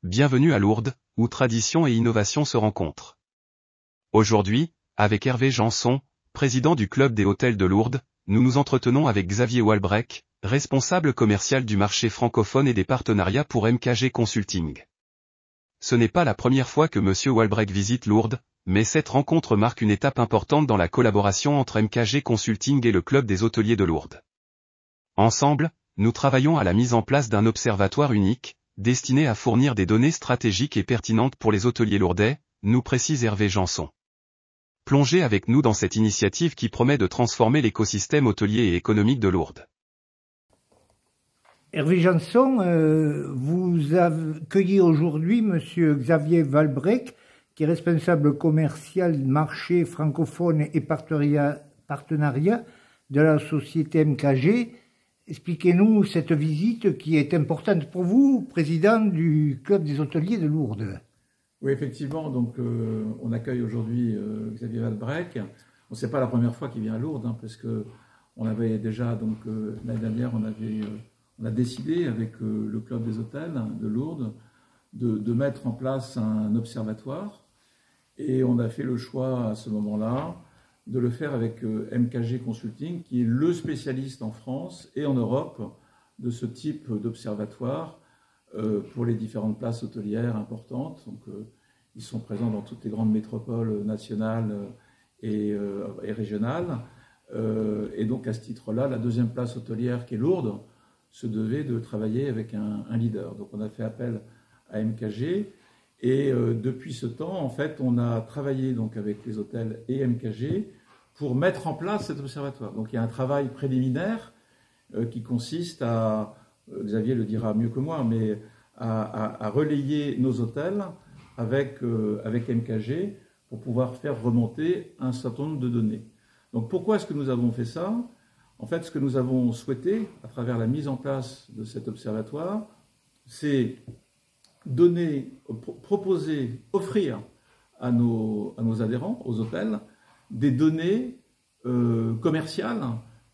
bienvenue à Lourdes, où tradition et innovation se rencontrent. Aujourd'hui, avec Hervé Janson, président du Club des Hôtels de Lourdes, nous nous entretenons avec Xavier Walbrecht, responsable commercial du marché francophone et des partenariats pour MKG Consulting. Ce n'est pas la première fois que M. Walbrecht visite Lourdes, mais cette rencontre marque une étape importante dans la collaboration entre MKG Consulting et le Club des Hôteliers de Lourdes. Ensemble, nous travaillons à la mise en place d'un observatoire unique, destiné à fournir des données stratégiques et pertinentes pour les hôteliers lourdais, nous précise Hervé Janson. Plongez avec nous dans cette initiative qui promet de transformer l'écosystème hôtelier et économique de Lourdes. Hervé Janson, vous accueillez aujourd'hui M. Xavier Walbrecht, qui est responsable commercial marché francophone et partenariat de la société MKG. Expliquez-nous cette visite qui est importante pour vous, président du Club des hôteliers de Lourdes. Oui, effectivement, donc on accueille aujourd'hui Xavier Walbrecht. On sait pas la première fois qu'il vient à Lourdes, parce que on avait déjà, donc l'année dernière, on a décidé avec le Club des hôtels de Lourdes de mettre en place un observatoire, et on a fait le choix à ce moment-là de le faire avec MKG Consulting, qui est le spécialiste en France et en Europe de ce type d'observatoire pour les différentes places hôtelières importantes. Donc, ils sont présents dans toutes les grandes métropoles nationales et régionales. Et donc, à ce titre-là, la deuxième place hôtelière, qui est Lourdes, se devait de travailler avec un leader. Donc, on a fait appel à MKG. Et depuis ce temps, en fait, on a travaillé donc avec les hôtels et MKG pour mettre en place cet observatoire. Donc, il y a un travail préliminaire qui consiste à, Xavier le dira mieux que moi, mais à relayer nos hôtels avec MKG pour pouvoir faire remonter un certain nombre de données. Donc, pourquoi est-ce que nous avons fait ça ? En fait, ce que nous avons souhaité, à travers la mise en place de cet observatoire, c'est proposer, offrir à nos adhérents, aux hôtels, des données commerciales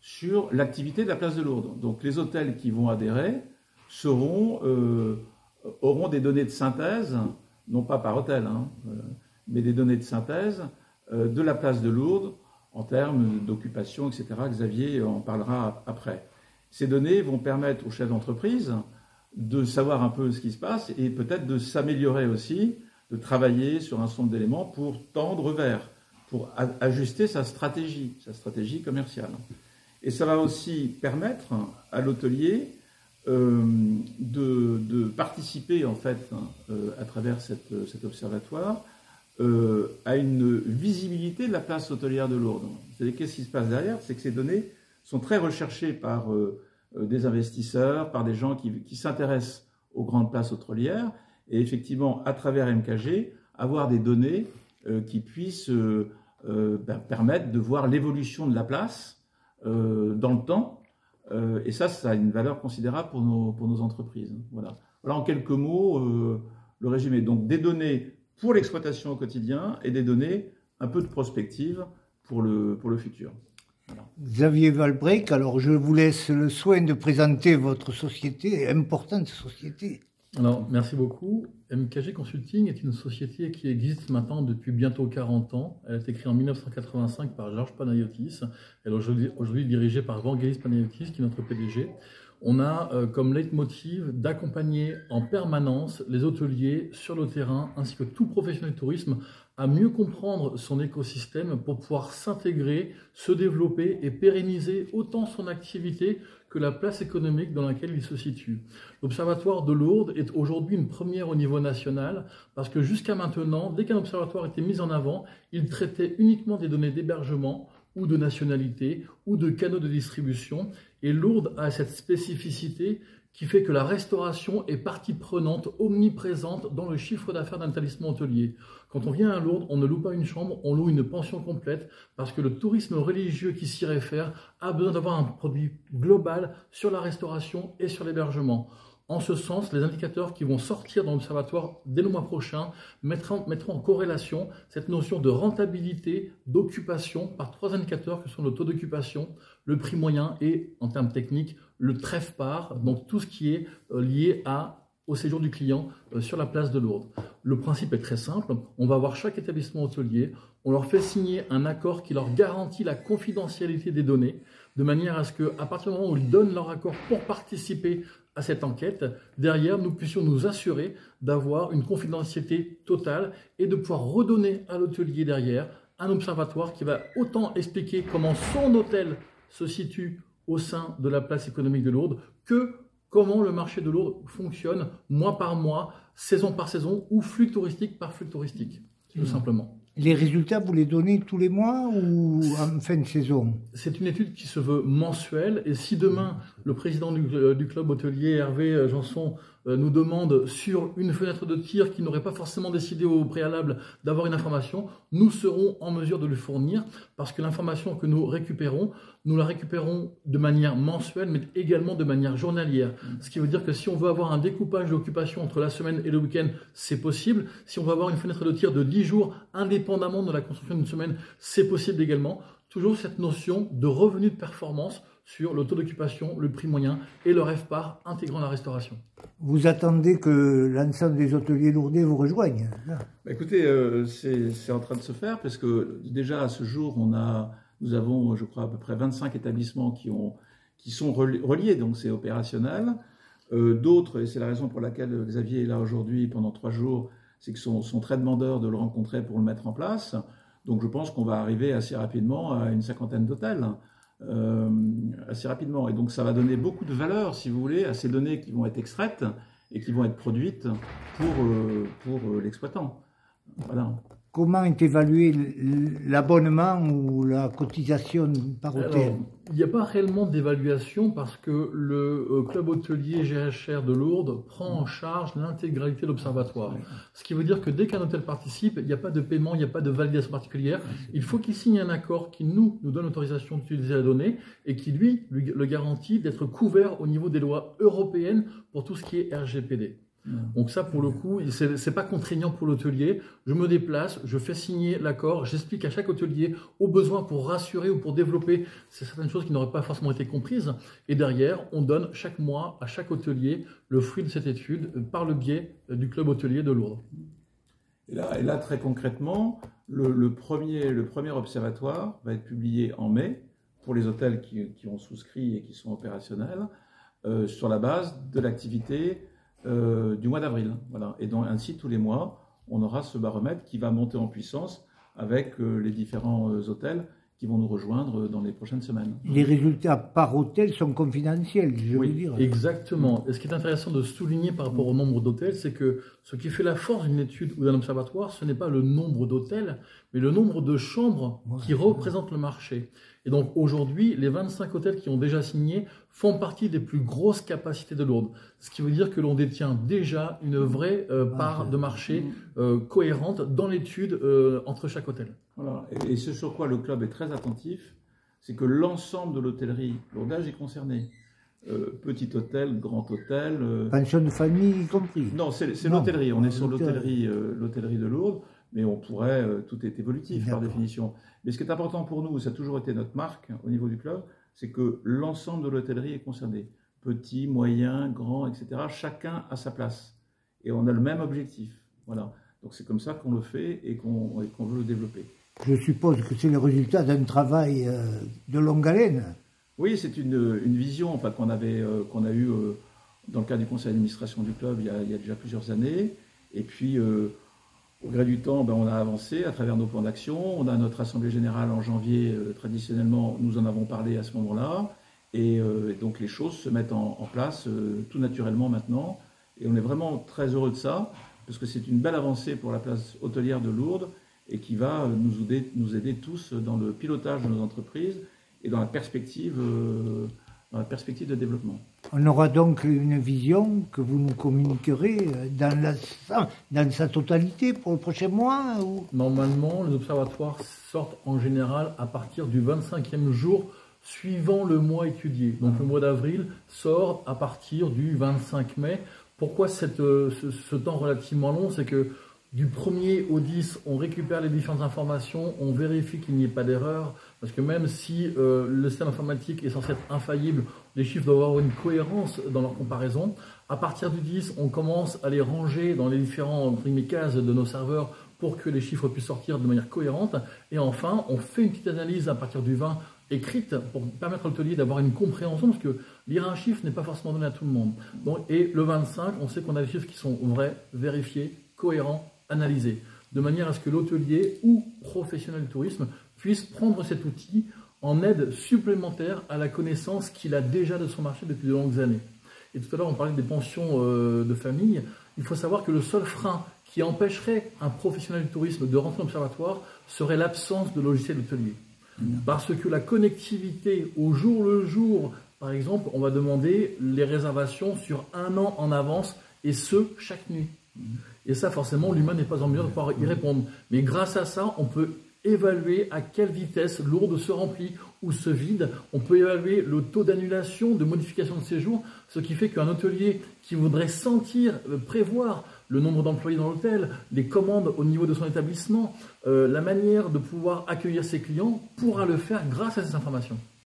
sur l'activité de la place de Lourdes. Donc les hôtels qui vont adhérer auront des données de synthèse, non pas par hôtel, mais des données de synthèse de la place de Lourdes en termes d'occupation, etc. Xavier en parlera après. Ces données vont permettre aux chefs d'entreprise de savoir un peu ce qui se passe et peut-être de s'améliorer aussi, de travailler sur un certain nombre d'éléments pour tendre vers, pour ajuster sa stratégie commerciale. Et ça va aussi permettre à l'hôtelier de participer en fait à travers cet observatoire à une visibilité de la place hôtelière de Lourdes. C'est-à-dire qu'est-ce qui se passe derrière ? C'est que ces données sont très recherchées par des investisseurs, par des gens qui s'intéressent aux grandes places hôtelières, et effectivement, à travers MKG, avoir des données qui puissent permettre de voir l'évolution de la place dans le temps, et ça a une valeur considérable pour nos entreprises. Voilà en quelques mots le résumé. Donc des données pour l'exploitation au quotidien et des données un peu de prospective pour le futur. Voilà. Xavier Walbrecht, alors je vous laisse le soin de présenter votre société, importante société. Alors, merci beaucoup. MKG Consulting est une société qui existe maintenant depuis bientôt 40 ans. Elle a été créée en 1985 par Georges Panayotis. Elle est aujourd'hui dirigée par Vangelis Panayotis, qui est notre PDG. On a comme leitmotiv d'accompagner en permanence les hôteliers sur le terrain, ainsi que tout professionnel de tourisme, à mieux comprendre son écosystème pour pouvoir s'intégrer, se développer et pérenniser autant son activité que la place économique dans laquelle il se situe. L'Observatoire de Lourdes est aujourd'hui une première au niveau national parce que jusqu'à maintenant, dès qu'un observatoire était mis en avant, il traitait uniquement des données d'hébergement ou de nationalité ou de canaux de distribution. Et Lourdes a cette spécificité qui fait que la restauration est partie prenante, omniprésente dans le chiffre d'affaires d'un établissement hôtelier. Quand on vient à Lourdes, on ne loue pas une chambre, on loue une pension complète parce que le tourisme religieux qui s'y réfère a besoin d'avoir un produit global sur la restauration et sur l'hébergement. En ce sens, les indicateurs qui vont sortir dans l'Observatoire dès le mois prochain mettront en corrélation cette notion de rentabilité, d'occupation par 3 indicateurs que sont le taux d'occupation, le prix moyen et, en termes techniques, le TREFPAR, donc tout ce qui est lié à au séjour du client sur la place de Lourdes. Le principe est très simple, on va voir chaque établissement hôtelier, on leur fait signer un accord qui leur garantit la confidentialité des données, de manière à ce qu'à partir du moment où ils donnent leur accord pour participer à cette enquête, derrière nous puissions nous assurer d'avoir une confidentialité totale et de pouvoir redonner à l'hôtelier derrière un observatoire qui va autant expliquer comment son hôtel se situe au sein de la place économique de Lourdes que comment le marché de Lourdes fonctionne mois par mois, saison par saison ou flux touristique par flux touristique, tout simplement. Les résultats, vous les donnez tous les mois ou en fin de saison? C'est une étude qui se veut mensuelle et si demain le président du club hôtelier, Hervé Janson, nous demande sur une fenêtre de tir qu'il n'aurait pas forcément décidé au préalable d'avoir une information, nous serons en mesure de le fournir parce que l'information que nous la récupérons de manière mensuelle mais également de manière journalière. Ce qui veut dire que si on veut avoir un découpage d'occupation entre la semaine et le week-end, c'est possible. Si on veut avoir une fenêtre de tir de 10 jours, indépendamment de la construction d'une semaine, c'est possible également. Toujours cette notion de revenu de performance sur le taux d'occupation, le prix moyen et le RevPAR intégrant la restauration. Vous attendez que l'ensemble des hôteliers lourdais vous rejoignent? Écoutez, c'est en train de se faire parce que déjà à ce jour, nous avons, je crois, à peu près 25 établissements qui sont reliés, donc c'est opérationnel. D'autres, et c'est la raison pour laquelle Xavier est là aujourd'hui pendant 3 jours, c'est qu'ils sont très demandeurs de le rencontrer pour le mettre en place. Donc je pense qu'on va arriver assez rapidement à une 50aine d'hôtels. Assez rapidement. Et donc ça va donner beaucoup de valeur, si vous voulez, à ces données qui vont être extraites et qui vont être produites pour l'exploitant. Voilà. Comment est évalué l'abonnement ou la cotisation par hôtel? Alors, il n'y a pas réellement d'évaluation parce que le club hôtelier GHR de Lourdes prend en charge l'intégralité de l'observatoire. Ce qui veut dire que dès qu'un hôtel participe, il n'y a pas de paiement, il n'y a pas de validation particulière. Il faut qu'il signe un accord qui nous donne l'autorisation d'utiliser la donnée et qui lui le garantit d'être couvert au niveau des lois européennes pour tout ce qui est RGPD. Donc ça, pour le coup, c'est pas contraignant pour l'hôtelier. Je me déplace, je fais signer l'accord, j'explique à chaque hôtelier au besoin pour rassurer ou pour développer certaines choses qui n'auraient pas forcément été comprises. Et derrière, on donne chaque mois à chaque hôtelier le fruit de cette étude par le biais du club hôtelier de Lourdes. Et là très concrètement, le premier observatoire va être publié en mai pour les hôtels qui ont souscrit et qui sont opérationnels sur la base de l'activité du mois d'avril. Voilà. Et donc ainsi, tous les mois, on aura ce baromètre qui va monter en puissance avec les différents hôtels qui vont nous rejoindre dans les prochaines semaines. Les résultats par hôtel sont confidentiels, je veux dire. Exactement. Et ce qui est intéressant de souligner par rapport au nombre d'hôtels, c'est que ce qui fait la force d'une étude ou d'un observatoire, ce n'est pas le nombre d'hôtels, mais le nombre de chambres qui représentent le marché. Et donc aujourd'hui, les 25 hôtels qui ont déjà signé font partie des plus grosses capacités de Lourdes. Ce qui veut dire que l'on détient déjà une vraie part de marché cohérente dans l'étude entre chaque hôtel. Voilà. Et ce sur quoi le club est très attentif, c'est que l'ensemble de l'hôtellerie lourdaise est concerné. Petit hôtel, grand hôtel. Pension de famille y compris. Non, c'est l'hôtellerie. On est sur l'hôtellerie de Lourdes, mais on pourrait, tout est évolutif par définition. Mais ce qui est important pour nous, ça a toujours été notre marque au niveau du club, c'est que l'ensemble de l'hôtellerie est concerné. Petit, moyen, grand, etc. Chacun a sa place. Et on a le même objectif. Voilà. Donc c'est comme ça qu'on le fait et qu'on veut le développer. Je suppose que c'est le résultat d'un travail de longue haleine. Oui, c'est une vision qu'on a eue dans le cadre du conseil d'administration du club il y a déjà plusieurs années. Et puis, au gré du temps, on a avancé à travers nos plans d'action. On a notre assemblée générale en janvier, traditionnellement, nous en avons parlé à ce moment-là. Et donc les choses se mettent en place tout naturellement maintenant. Et on est vraiment très heureux de ça, parce que c'est une belle avancée pour la place hôtelière de Lourdes et qui va nous aider tous dans le pilotage de nos entreprises et dans la perspective de développement. On aura donc une vision que vous nous communiquerez dans sa totalité pour le prochain mois ou... Normalement, les observatoires sortent en général à partir du 25e jour suivant le mois étudié. Donc le mois d'avril sort à partir du 25 mai. Pourquoi ce temps relativement long? C'est que Du 1er au 10, on récupère les différentes informations, on vérifie qu'il n'y ait pas d'erreur, parce que même si le système informatique est censé être infaillible, les chiffres doivent avoir une cohérence dans leur comparaison. À partir du 10, on commence à les ranger dans les différentes cases de nos serveurs pour que les chiffres puissent sortir de manière cohérente. Et enfin, on fait une petite analyse à partir du 20 écrite pour permettre à l'hôtelier d'avoir une compréhension, parce que lire un chiffre n'est pas forcément donné à tout le monde. Donc, et le 25, on sait qu'on a des chiffres qui sont vrais, vérifiés, cohérents, analysés, de manière à ce que l'hôtelier ou professionnel du tourisme puisse prendre cet outil en aide supplémentaire à la connaissance qu'il a déjà de son marché depuis de longues années. Et tout à l'heure, on parlait des pensions de famille. Il faut savoir que le seul frein qui empêcherait un professionnel du tourisme de rentrer en observatoire serait l'absence de logiciel hôtelier. Parce que la connectivité au jour le jour, par exemple, on va demander les réservations sur 1 an en avance, et ce, chaque nuit. Et ça, forcément, l'humain n'est pas en mesure de pouvoir y répondre. Mais grâce à ça, on peut évaluer à quelle vitesse l'ourde se remplit ou se vide. On peut évaluer le taux d'annulation, de modification de séjour, ce qui fait qu'un hôtelier qui voudrait prévoir le nombre d'employés dans l'hôtel, les commandes au niveau de son établissement, la manière de pouvoir accueillir ses clients, pourra le faire grâce à ces informations.